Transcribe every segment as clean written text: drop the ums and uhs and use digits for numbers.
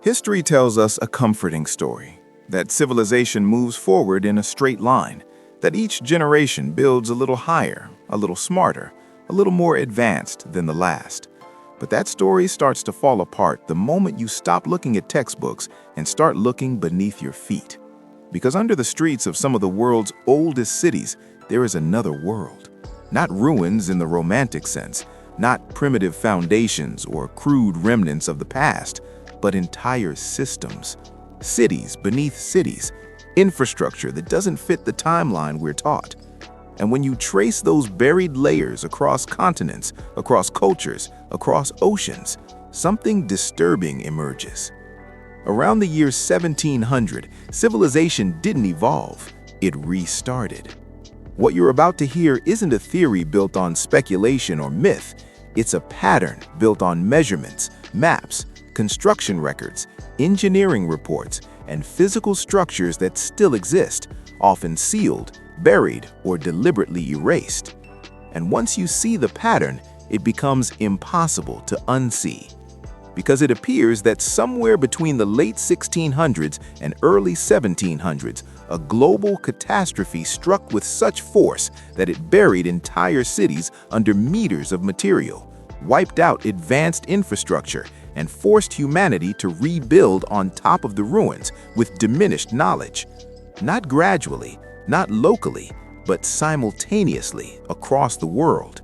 History tells us a comforting story, that civilization moves forward in a straight line, that each generation builds a little higher, a little smarter, a little more advanced than the last. But that story starts to fall apart the moment you stop looking at textbooks and start looking beneath your feet. Because under the streets of some of the world's oldest cities, there is another world. Not ruins in the romantic sense, not primitive foundations or crude remnants of the past, but entire systems, cities beneath cities, infrastructure that doesn't fit the timeline we're taught. And when you trace those buried layers across continents, across cultures, across oceans, something disturbing emerges. Around the year 1700, civilization didn't evolve, it restarted. What you're about to hear isn't a theory built on speculation or myth, it's a pattern built on measurements, maps, construction records, engineering reports, and physical structures that still exist, often sealed, buried, or deliberately erased. And once you see the pattern, it becomes impossible to unsee. Because it appears that somewhere between the late 1600s and early 1700s, a global catastrophe struck with such force that it buried entire cities under meters of material, wiped out advanced infrastructure, and forced humanity to rebuild on top of the ruins with diminished knowledge. Not gradually, not locally, but simultaneously across the world.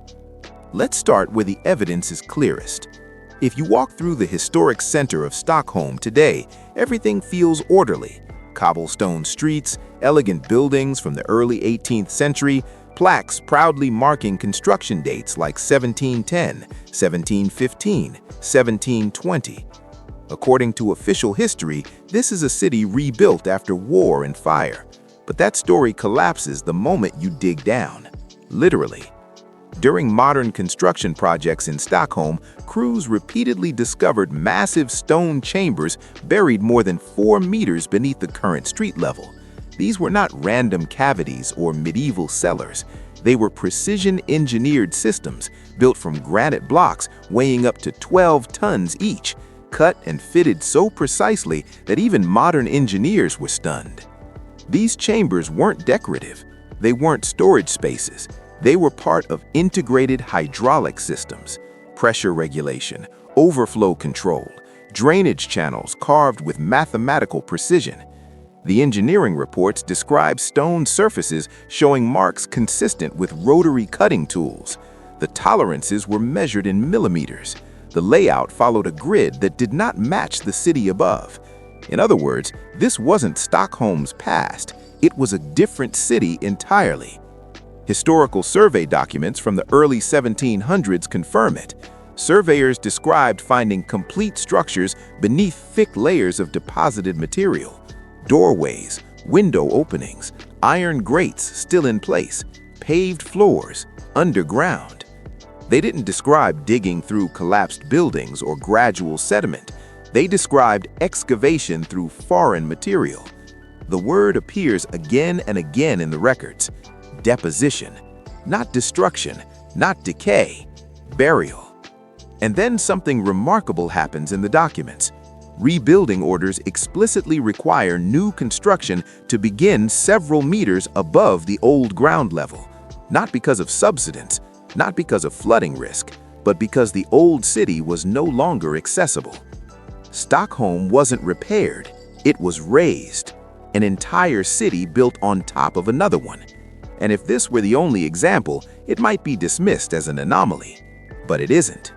Let's start where the evidence is clearest. If you walk through the historic center of Stockholm today, everything feels orderly. Cobblestone streets, elegant buildings from the early 18th century, plaques proudly marking construction dates like 1710, 1715, 1720. According to official history, this is a city rebuilt after war and fire. But that story collapses the moment you dig down, literally. During modern construction projects in Stockholm, crews repeatedly discovered massive stone chambers buried more than 4 meters beneath the current street level. These were not random cavities or medieval cellars. They were precision-engineered systems built from granite blocks weighing up to 12 tons each, cut and fitted so precisely that even modern engineers were stunned. These chambers weren't decorative. They weren't storage spaces. They were part of integrated hydraulic systems, pressure regulation, overflow control, drainage channels carved with mathematical precision. The engineering reports describe stone surfaces showing marks consistent with rotary cutting tools. The tolerances were measured in millimeters. The layout followed a grid that did not match the city above. In other words, this wasn't Stockholm's past. It was a different city entirely. Historical survey documents from the early 1700s confirm it. Surveyors described finding complete structures beneath thick layers of deposited material. Doorways, window openings, iron grates still in place, paved floors, underground. They didn't describe digging through collapsed buildings or gradual sediment. They described excavation through foreign material. The word appears again and again in the records. Deposition, not destruction, not decay, burial. And then something remarkable happens in the documents. Rebuilding orders explicitly require new construction to begin several meters above the old ground level, not because of subsidence, not because of flooding risk, but because the old city was no longer accessible. Stockholm wasn't repaired, it was raised, an entire city built on top of another one. And if this were the only example, it might be dismissed as an anomaly. But it isn't.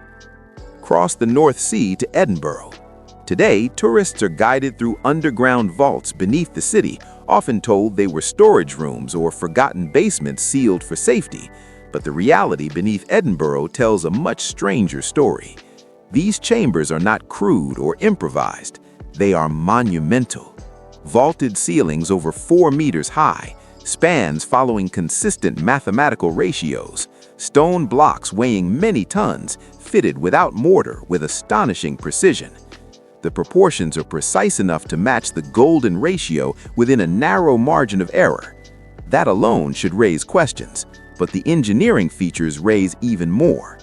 Cross the North Sea to Edinburgh. Today, tourists are guided through underground vaults beneath the city, often told they were storage rooms or forgotten basements sealed for safety. But the reality beneath Edinburgh tells a much stranger story. These chambers are not crude or improvised. They are monumental. Vaulted ceilings over 4 meters high, spans following consistent mathematical ratios, stone blocks weighing many tons, fitted without mortar with astonishing precision. The proportions are precise enough to match the golden ratio within a narrow margin of error. That alone should raise questions, but the engineering features raise even more.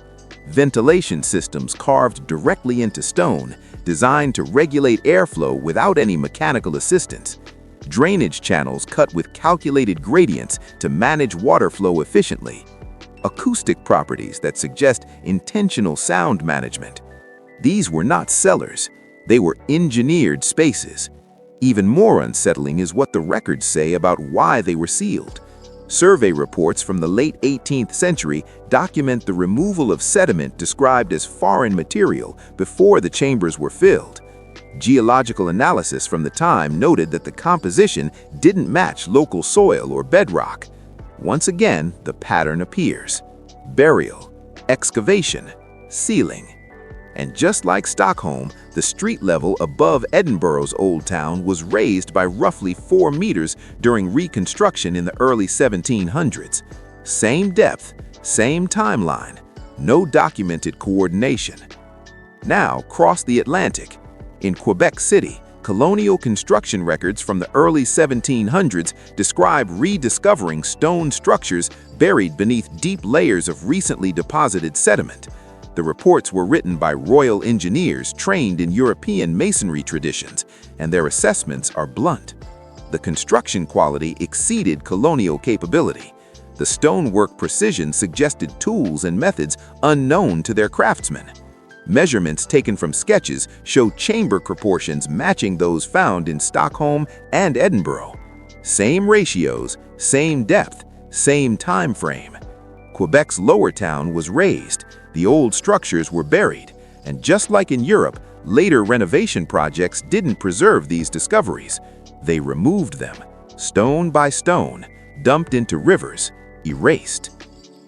Ventilation systems carved directly into stone, designed to regulate airflow without any mechanical assistance. Drainage channels cut with calculated gradients to manage water flow efficiently. Acoustic properties that suggest intentional sound management. These were not cellars, they were engineered spaces. Even more unsettling is what the records say about why they were sealed. Survey reports from the late 18th century document the removal of sediment described as foreign material before the chambers were filled. Geological analysis from the time noted that the composition didn't match local soil or bedrock. Once again, the pattern appears: burial, excavation, sealing. And just like Stockholm, the street level above Edinburgh's Old Town was raised by roughly 4 meters during reconstruction in the early 1700s. Same depth, same timeline, no documented coordination. Now, cross the Atlantic. In Quebec City, colonial construction records from the early 1700s describe rediscovering stone structures buried beneath deep layers of recently deposited sediment. The reports were written by royal engineers trained in European masonry traditions, and their assessments are blunt. The construction quality exceeded colonial capability. The stonework precision suggested tools and methods unknown to their craftsmen. Measurements taken from sketches show chamber proportions matching those found in Stockholm and Edinburgh. Same ratios, same depth, same time frame. Quebec's lower town was raised, the old structures were buried, and just like in Europe, later renovation projects didn't preserve these discoveries. They removed them, stone by stone, dumped into rivers, erased.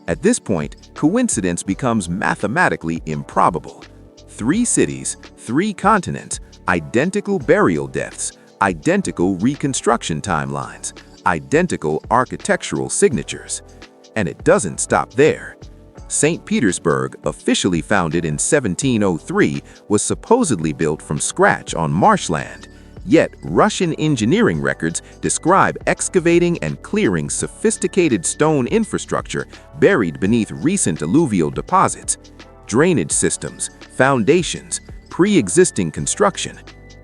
At this point, coincidence becomes mathematically improbable. 3 cities, 3 continents, identical burial depths, identical reconstruction timelines, identical architectural signatures. And it doesn't stop there. St. Petersburg, officially founded in 1703, was supposedly built from scratch on marshland. Yet, Russian engineering records describe excavating and clearing sophisticated stone infrastructure buried beneath recent alluvial deposits. Drainage systems, foundations, pre-existing construction.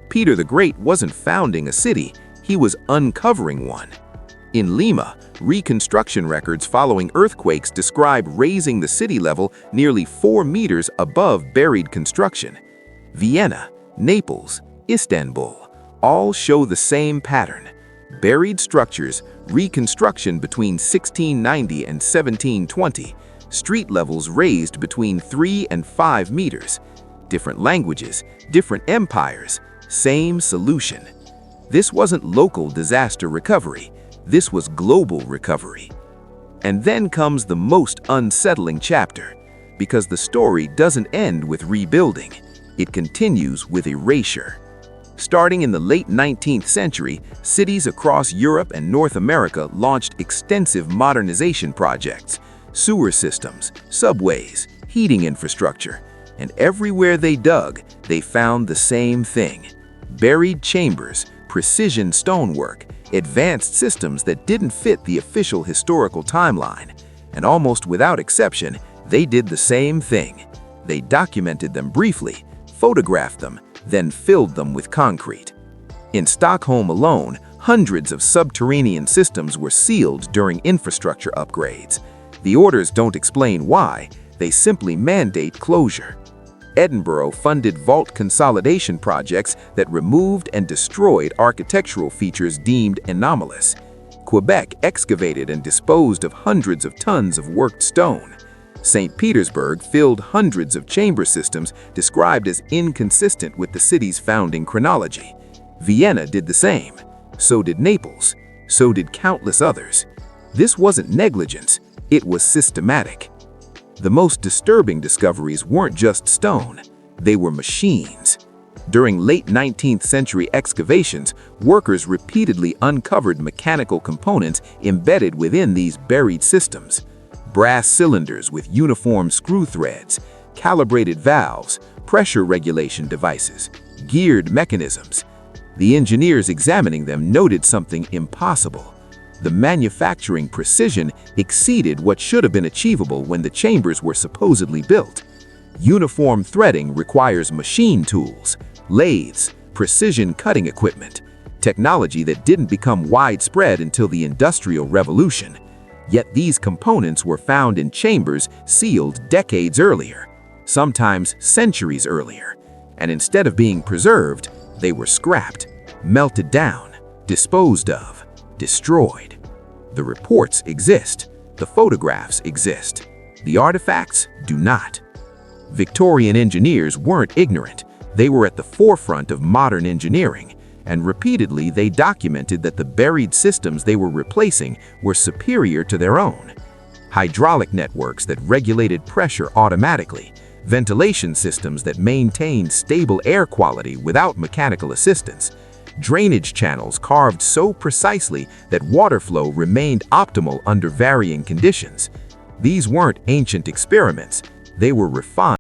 Peter the Great wasn't founding a city, he was uncovering one. In Lima, reconstruction records following earthquakes describe raising the city level nearly 4 meters above buried construction. Vienna, Naples, Istanbul, all show the same pattern. Buried structures, reconstruction between 1690 and 1720, street levels raised between 3 and 5 meters. Different languages, different empires, same solution. This wasn't local disaster recovery. This was global recovery. And then comes the most unsettling chapter, because the story doesn't end with rebuilding. It continues with erasure. Starting in the late 19th century, cities across Europe and North America launched extensive modernization projects, sewer systems, subways, heating infrastructure, and everywhere they dug, they found the same thing: buried chambers, precision stonework, advanced systems that didn't fit the official historical timeline. And almost without exception, they did the same thing. They documented them briefly, photographed them, then filled them with concrete. In Stockholm alone, hundreds of subterranean systems were sealed during infrastructure upgrades. The orders don't explain why, they simply mandate closure. Edinburgh funded vault consolidation projects that removed and destroyed architectural features deemed anomalous. Quebec excavated and disposed of hundreds of tons of worked stone. St. Petersburg filled hundreds of chamber systems described as inconsistent with the city's founding chronology. Vienna did the same. So did Naples. So did countless others. This wasn't negligence, it was systematic. The most disturbing discoveries weren't just stone, they were machines. During late 19th century excavations, workers repeatedly uncovered mechanical components embedded within these buried systems. Brass cylinders with uniform screw threads, calibrated valves, pressure regulation devices, geared mechanisms. The engineers examining them noted something impossible. The manufacturing precision exceeded what should have been achievable when the chambers were supposedly built. Uniform threading requires machine tools, lathes, precision cutting equipment, technology that didn't become widespread until the Industrial Revolution. Yet these components were found in chambers sealed decades earlier, sometimes centuries earlier, and instead of being preserved, they were scrapped, melted down, disposed of, destroyed. The reports exist, the photographs exist, the artifacts do not. Victorian engineers weren't ignorant, they were at the forefront of modern engineering, and repeatedly they documented that the buried systems they were replacing were superior to their own. Hydraulic networks that regulated pressure automatically, ventilation systems that maintained stable air quality without mechanical assistance, drainage channels carved so precisely that water flow remained optimal under varying conditions. These weren't ancient experiments, they were refined